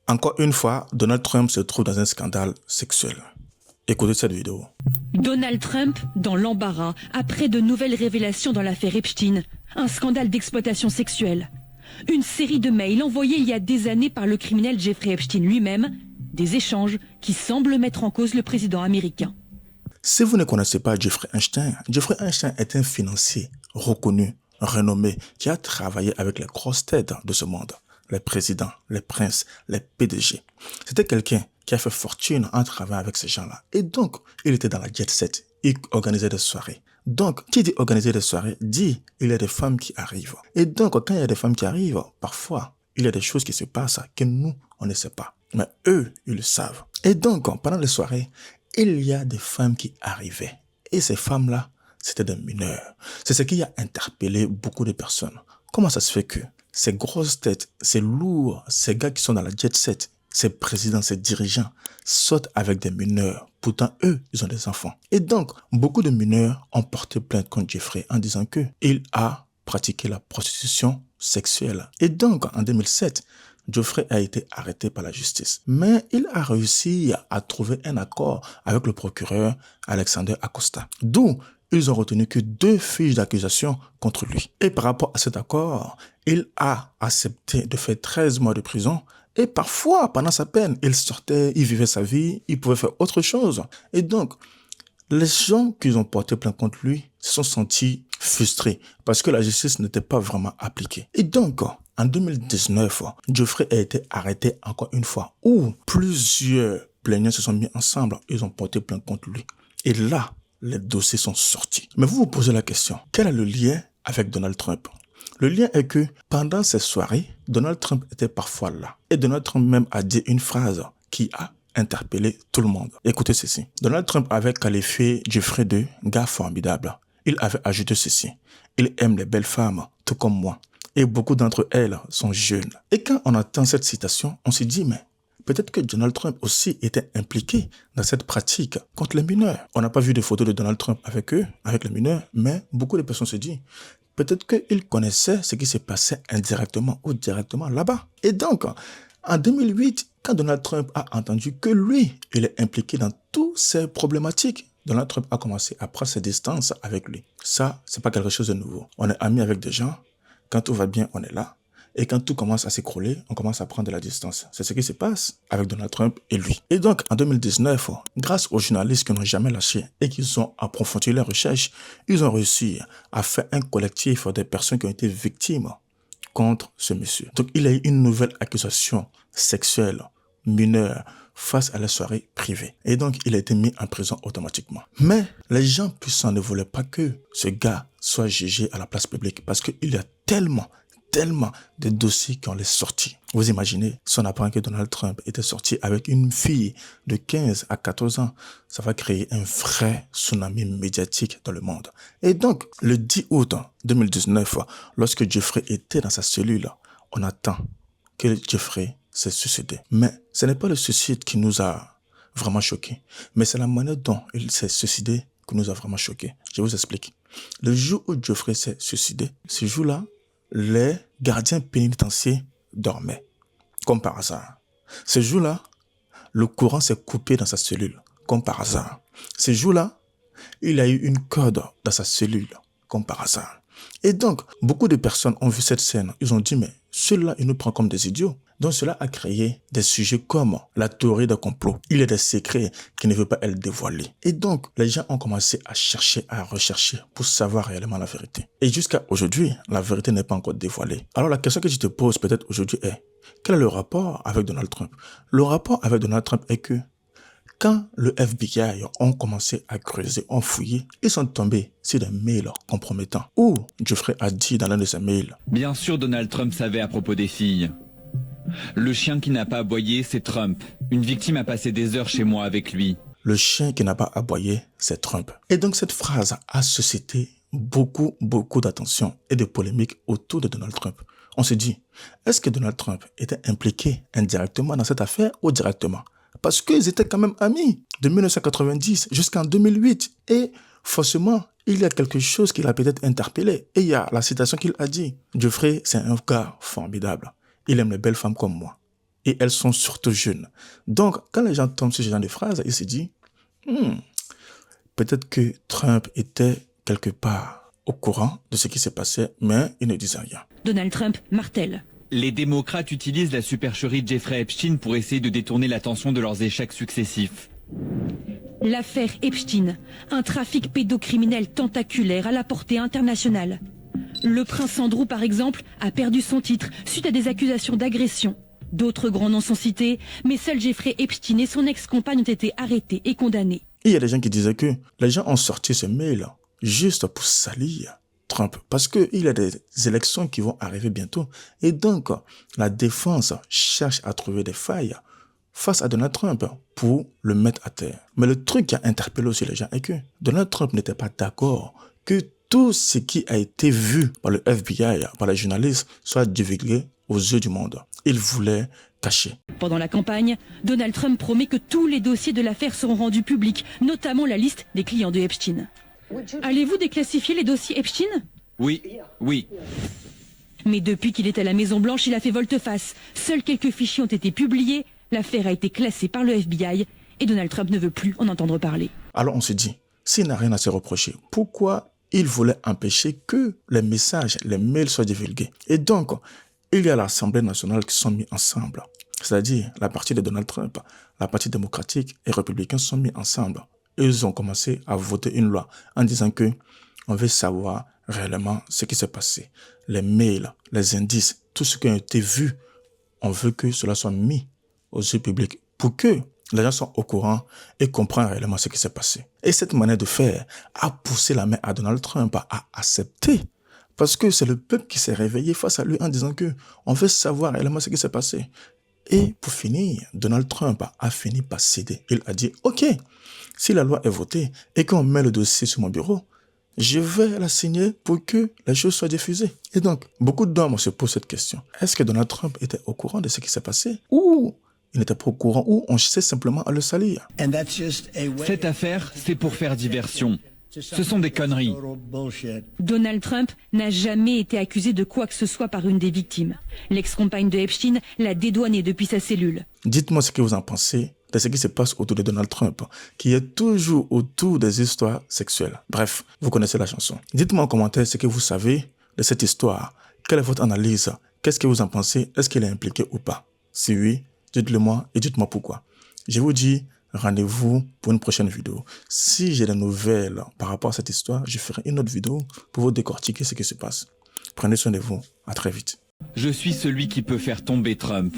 Encore une fois, Donald Trump se trouve dans un scandale sexuel. Écoutez cette vidéo. Donald Trump dans l'embarras après de nouvelles révélations dans l'affaire Epstein, un scandale d'exploitation sexuelle. Une série de mails envoyés il y a des années par le criminel Jeffrey Epstein lui-même, des échanges qui semblent mettre en cause le président américain. Si vous ne connaissez pas Jeffrey Epstein est un financier reconnu, renommé, qui a travaillé avec les grosses têtes de ce monde, les présidents, les princes, les PDG. C'était quelqu'un qui a fait fortune en travaillant avec ces gens-là. Et donc, il était dans la jet set. Il organisait des soirées. Donc, qui dit organiser des soirées, dit il y a des femmes qui arrivent. Et donc, quand il y a des femmes qui arrivent, parfois, il y a des choses qui se passent que nous, on ne sait pas. Mais eux, ils le savent. Et donc, pendant les soirées, il y a des femmes qui arrivaient. Et ces femmes-là, c'était des mineurs. C'est ce qui a interpellé beaucoup de personnes. Comment ça se fait que ces grosses têtes, ces lourds, ces gars qui sont dans la jet set, ces présidents, ces dirigeants, sautent avec des mineurs. Pourtant, eux, ils ont des enfants. Et donc, beaucoup de mineurs ont porté plainte contre Jeffrey en disant qu'il a pratiqué la prostitution sexuelle. Et donc, en 2007, Jeffrey a été arrêté par la justice. Mais il a réussi à trouver un accord avec le procureur Alexander Acosta. D'où ils ont retenu que 2 fiches d'accusation contre lui. Et par rapport à cet accord, il a accepté de faire 13 mois de prison. Et parfois, pendant sa peine, il sortait, il vivait sa vie, il pouvait faire autre chose. Et donc, les gens qui ont porté plainte contre lui se sont sentis frustrés parce que la justice n'était pas vraiment appliquée. Et donc, en 2019, Jeffrey a été arrêté encore une fois où plusieurs plaignants se sont mis ensemble. Ils ont porté plainte contre lui. Et là, les dossiers sont sortis. Mais vous vous posez la question, quel est le lien avec Donald Trump? Le lien est que pendant ces soirées, Donald Trump était parfois là. Et Donald Trump même a dit une phrase qui a interpellé tout le monde. Écoutez ceci. Donald Trump avait qualifié Jeffrey de gars formidable. Il avait ajouté ceci. Il aime les belles femmes, tout comme moi. Et beaucoup d'entre elles sont jeunes. Et quand on entend cette citation, on se dit, mais peut-être que Donald Trump aussi était impliqué dans cette pratique contre les mineurs. On n'a pas vu de photos de Donald Trump avec eux, avec les mineurs, mais beaucoup de personnes se disent, peut-être qu'il connaissait ce qui se passait indirectement ou directement là-bas. Et donc, en 2008, quand Donald Trump a entendu que lui, il est impliqué dans toutes ces problématiques, Donald Trump a commencé à prendre ses distances avec lui. Ça, c'est pas quelque chose de nouveau. On est amis avec des gens. Quand tout va bien, on est là. Et quand tout commence à s'écrouler, on commence à prendre de la distance. C'est ce qui se passe avec Donald Trump et lui. Et donc, en 2019, grâce aux journalistes qui n'ont jamais lâché et qui ont approfondi leurs recherches, ils ont réussi à faire un collectif des personnes qui ont été victimes contre ce monsieur. Donc, il a eu une nouvelle accusation sexuelle mineure face à la soirée privée. Et donc, il a été mis en prison automatiquement. Mais les gens puissants ne voulaient pas que ce gars soit jugé à la place publique parce qu'il y a tellement de dossiers qui ont les sortis. Vous imaginez, si on apprend que Donald Trump était sorti avec une fille de 15 à 14 ans, ça va créer un vrai tsunami médiatique dans le monde. Et donc, le 10 août 2019, lorsque Jeffrey était dans sa cellule, on attend que Jeffrey s'est suicidé. Mais ce n'est pas le suicide qui nous a vraiment choqués, mais c'est la manière dont il s'est suicidé qui nous a vraiment choqués. Je vous explique. Le jour où Jeffrey s'est suicidé, ce jour-là, les gardiens pénitentiaires dormaient, comme par hasard. Ce jour-là, le courant s'est coupé dans sa cellule, comme par hasard. Ce jour-là, il a eu une corde dans sa cellule, comme par hasard. Et donc, beaucoup de personnes ont vu cette scène. Ils ont dit, mais ceux-là, ils nous prennent comme des idiots. Donc, cela a créé des sujets comme la théorie de complot. Il y a des secrets qui ne veulent pas être dévoilés. Et donc, les gens ont commencé à chercher, à rechercher pour savoir réellement la vérité. Et jusqu'à aujourd'hui, la vérité n'est pas encore dévoilée. Alors, la question que je te pose peut-être aujourd'hui est, quel est le rapport avec Donald Trump? Le rapport avec Donald Trump est que quand le FBI ont commencé à creuser, ont fouillé, ils sont tombés sur des mails compromettants où Jeffrey a dit dans l'un de ses mails. Bien sûr, Donald Trump savait à propos des filles. Le chien qui n'a pas aboyé, c'est Trump. Une victime a passé des heures chez moi avec lui. Le chien qui n'a pas aboyé, c'est Trump. Et donc cette phrase a suscité beaucoup d'attention et de polémiques autour de Donald Trump. On se dit, est-ce que Donald Trump était impliqué indirectement dans cette affaire ou directement? Parce qu'ils étaient quand même amis de 1990 jusqu'en 2008. Et forcément, il y a quelque chose qui l'a peut-être interpellé. Et il y a la citation qu'il a dit. Jeffrey, c'est un gars formidable. Il aime les belles femmes comme moi. et elles sont surtout jeunes. Donc, quand les gens tombent sur ce genre de phrases, ils se disent peut-être que Trump était quelque part au courant de ce qui s'est passé, mais il ne disait rien. Donald Trump martèle. Les démocrates utilisent la supercherie de Jeffrey Epstein pour essayer de détourner l'attention de leurs échecs successifs. L'affaire Epstein, un trafic pédocriminel tentaculaire à la portée internationale. Le prince Andrew, par exemple, a perdu son titre suite à des accusations d'agression. D'autres grands noms sont cités, mais seul Jeffrey Epstein et son ex-compagne ont été arrêtés et condamnés. Il y a des gens qui disaient que les gens ont sorti ce mail juste pour salir Trump, parce qu'il y a des élections qui vont arriver bientôt. Et donc, la défense cherche à trouver des failles face à Donald Trump pour le mettre à terre. Mais le truc qui a interpellé aussi les gens est que Donald Trump n'était pas d'accord que tout ce qui a été vu par le FBI, par les journalistes, soit divulgué aux yeux du monde. Il voulait cacher. Pendant la campagne, Donald Trump promet que tous les dossiers de l'affaire seront rendus publics, notamment la liste des clients de Epstein. Allez-vous déclassifier les dossiers Epstein ? Oui. Mais depuis qu'il est à la Maison-Blanche, il a fait volte-face. Seuls quelques fichiers ont été publiés, l'affaire a été classée par le FBI et Donald Trump ne veut plus en entendre parler. Alors on se dit, s'il n'a rien à se reprocher, pourquoi il voulait empêcher que les messages, les mails soient divulgués? Et donc, il y a l'Assemblée nationale qui sont mis ensemble. C'est-à-dire, la partie de Donald Trump, la partie démocratique et républicaine sont mis ensemble. Ils ont commencé à voter une loi en disant que on veut savoir réellement ce qui s'est passé. Les mails, les indices, tout ce qui a été vu, on veut que cela soit mis aux yeux publics pour que les gens soient au courant et comprennent réellement ce qui s'est passé. Et cette manière de faire a poussé la main à Donald Trump à accepter. Parce que c'est le peuple qui s'est réveillé face à lui en disant que on veut savoir réellement ce qui s'est passé. Et pour finir, Donald Trump a fini par céder. Il a dit, OK, si la loi est votée et qu'on met le dossier sur mon bureau, je vais la signer pour que les choses soient diffusées. Et donc, beaucoup d'hommes se posent cette question. Est-ce que Donald Trump était au courant de ce qui s'est passé? Ou il n'était pas au courant? Ou on cherchait simplement à le salir? Cette affaire, c'est pour faire diversion. Ce sont des conneries. Donald Trump n'a jamais été accusé de quoi que ce soit par une des victimes. L'ex-compagne de Epstein l'a dédouané depuis sa cellule. Dites-moi ce que vous en pensez de ce qui se passe autour de Donald Trump, qui est toujours autour des histoires sexuelles. Bref, vous connaissez la chanson. Dites-moi en commentaire ce que vous savez de cette histoire. Quelle est votre analyse? Qu'est-ce que vous en pensez? Est-ce qu'il est impliqué ou pas? Si oui, dites-le moi et dites-moi pourquoi. Je vous dis rendez-vous pour une prochaine vidéo. Si j'ai des nouvelles par rapport à cette histoire, je ferai une autre vidéo pour vous décortiquer ce qui se passe. Prenez soin de vous. À très vite. Je suis celui qui peut faire tomber Trump.